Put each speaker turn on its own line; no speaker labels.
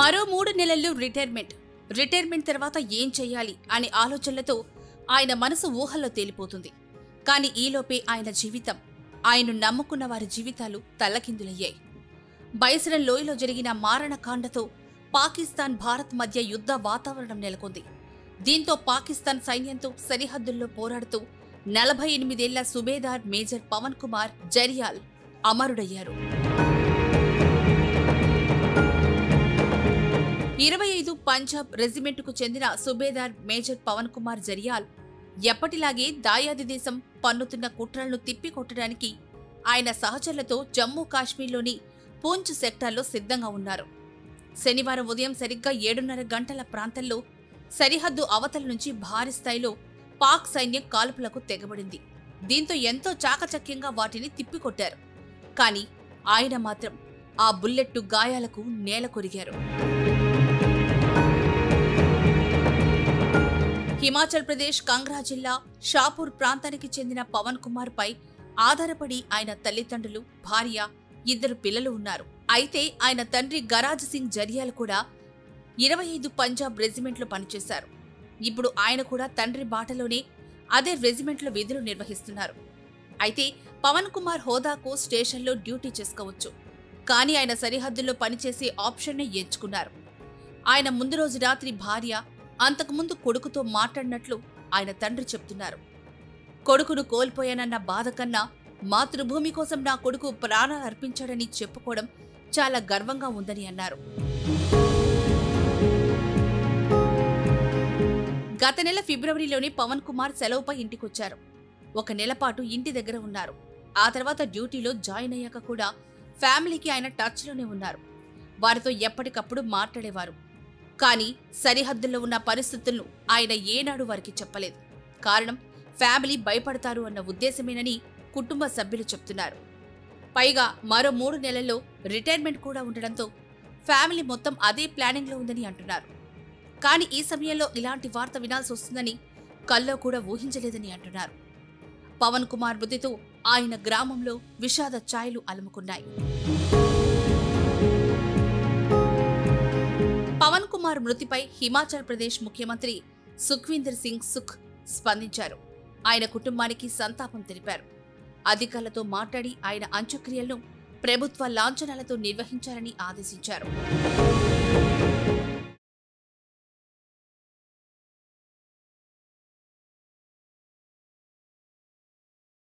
మరో 3 నెలల్లో రిటైర్మెంట్ తర్వాత ఏం చేయాలి అనే ఆలోచనలతో ఆయన మనసు ఊహల్లో తేలిపోతుంది. కానీ ఈలోపే ఆయన జీవితం, ఆయన్ను నమ్ముకున్న వారి జీవితాలు తల్లకిందులయ్యాయి. బైసరన్ లోయలో జరిగిన మారణకాండతో పాకిస్తాన్ భారత్ మధ్య యుద్ధ వాతావరణం నెలకొంది. దీంతో పాకిస్తాన్ సైన్యంతో సరిహద్దుల్లో పోరాడుతూ 48 ఏళ్ల సుబేదార్ మేజర్ పవన్ కుమార్ జర్యాల్ అమరుడయ్యారు. 25 పంజాబ్ రెజిమెంటుకు చెందిన సుబేదార్ మేజర్ పవన్ కుమార్ జర్యాల్ ఎప్పటిలాగే దాయాది దేశం పన్నుతున్న కుట్రలను తిప్పికొట్టడానికి ఆయన సహచరులతో జమ్మూ కాశ్మీర్లోని పూంచ్ సెక్టార్లో సిద్ధంగా ఉన్నారు. శనివారం ఉదయం సరిగ్గా 7:30 గంటల ప్రాంతంలో సరిహద్దు అవతల నుంచి భారీ స్థాయిలో పాక్ సైన్యం కాల్పులకు తెగబడింది. దీంతో ఎంతో చాకచక్యంగా వాటిని తిప్పికొట్టారు. కానీ ఆయన మాత్రం ఆ బుల్లెట్టు గాయాలకు నేల కొరిగారు. హిమాచల్ ప్రదేశ్ కంగ్రా జిల్లా షాపూర్ ప్రాంతానికి చెందిన పవన్ కుమార్ పై ఆధారపడి ఆయన తల్లిదండ్రులు, భార్య, 2 పిల్లలు ఉన్నారు. అయితే ఆయన తండ్రి గరాజ్ సింగ్ జర్యాల్ కూడా 25 పంజాబ్ రెజిమెంట్లో పనిచేశారు. ఇప్పుడు ఆయన కూడా తండ్రి బాటలోనే అదే రెజిమెంట్లో విధులు నిర్వహిస్తున్నారు. అయితే పవన్ కుమార్ హోదాకు స్టేషన్లో డ్యూటీ చేసుకోవచ్చు. కానీ ఆయన సరిహద్దుల్లో పనిచేసే ఆప్షన్నే ఎంచుకున్నారు. ఆయన ముందు రోజు రాత్రి భార్య, అంతకుముందు కొడుకుతో మాట్లాడినట్లు ఆయన తండ్రి చెప్తున్నారు. కొడుకును కోల్పోయానన్న బాధ కన్నా మాతృభూమి కోసం నా కొడుకు ప్రాణాలు అర్పించాడని చెప్పుకోవడం చాలా గర్వంగా ఉందని అన్నారు. గత నెల ఫిబ్రవరిలోనే పవన్ కుమార్ సెలవుపై ఇంటికొచ్చారు. 1 నెల పాటు ఇంటి దగ్గర ఉన్నారు. ఆ తర్వాత డ్యూటీలో జాయిన్ అయ్యాక కూడా ఫ్యామిలీకి ఆయన టచ్లోనే ఉన్నారు. వారితో ఎప్పటికప్పుడు మాట్లాడేవారు. కానీ సరిహద్దుల్లో ఉన్న పరిస్థితులను ఆయన ఏనాడు వారికి చెప్పలేదు. కారణం ఫ్యామిలీ భయపడతారు అన్న ఉద్దేశమేనని కుటుంబ సభ్యులు చెప్తున్నారు. పైగా మరో 3 నెలల్లో రిటైర్మెంట్ కూడా ఉండడంతో ఫ్యామిలీ మొత్తం అదే ప్లానింగ్లో ఉందని అంటున్నారు. కానీ ఈ సమయంలో ఇలాంటి వార్త వినాల్సి వస్తుందని కల్లో కూడా ఊహించలేదని అంటున్నారు. పవన్ కుమార్ మృతితో ఆయన గ్రామంలో విషాద ఛాయలు అలుముకున్నాయి. పవన్ కుమార్ మృతిపై హిమాచల్ ప్రదేశ్ ముఖ్యమంత్రి సుఖ్వీందర్ సింగ్ సుఖ్ స్పందించారు. ఆయన కుటుంబానికి సంతాపం తెలిపారు. అధికారులతో మాట్లాడి ఆయన అంత్యక్రియలను ప్రభుత్వ లాంఛనాలతో నిర్వహించాలని ఆదేశించారు.